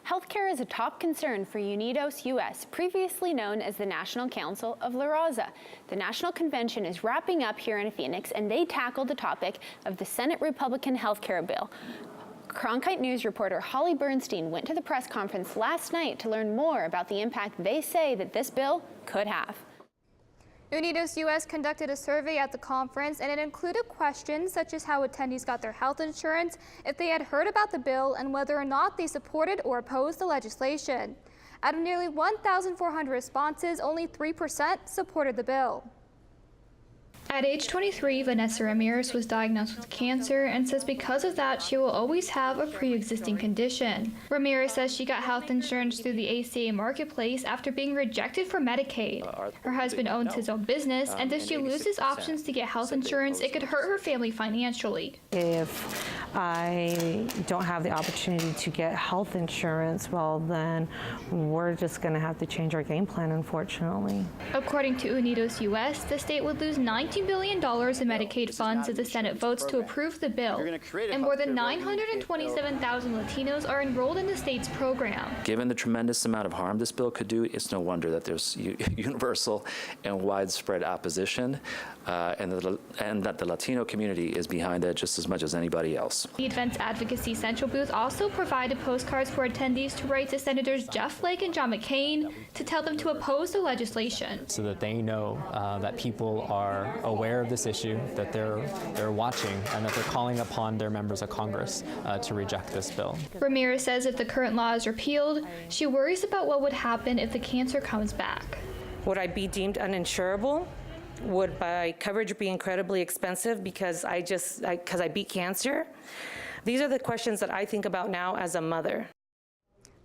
Healthcare is a top concern for Unidos US, previously known as the National Council of La Raza. The national convention is wrapping up here in Phoenix, and they tackled the topic of the Senate Republican healthcare bill. Cronkite News reporter Holly Bernstein went to the press conference last night to learn more about the impact they say that this bill could have. Unidos US conducted a survey at the conference, and it included questions such as how attendees got their health insurance, if they had heard about the bill, and whether or not they supported or opposed the legislation. Out of nearly 1,400 responses, only 3% supported the bill. At age 23, Vanessa Ramirez was diagnosed with cancer and says because of that, she will always have a pre-existing condition. Ramirez says she got health insurance through the ACA marketplace after being rejected for Medicaid. Her husband owns his own business, and if she loses options to get health insurance, it could hurt her family financially. If I don't have the opportunity to get health insurance, well, then we're just going to have to change our game plan, unfortunately. According to Unidos US, the state would lose $19 billion in Medicaid funds if the Senate votes to approve the bill, and more than 927,000 Latinos are enrolled in the state's program. Given the tremendous amount of harm this bill could do, it's no wonder that there's universal and widespread opposition, and that the Latino community is behind it just as much as anybody else. The Advance Advocacy Central booth also provided postcards for attendees to write to Senators Jeff Flake and John McCain to tell them to oppose the legislation. So that they know that people are aware of this issue, that they're watching, and that they're calling upon their members of Congress to reject this bill. Ramirez says if the current law is repealed, she worries about what would happen if the cancer comes back. Would I be deemed uninsurable? Would my coverage be incredibly expensive because I beat cancer? These are the questions that I think about now as a mother.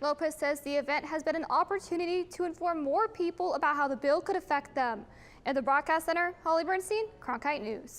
Lopez says the event has been an opportunity to inform more people about how the bill could affect them. At the Broadcast Center, Holly Bernstein, Cronkite News.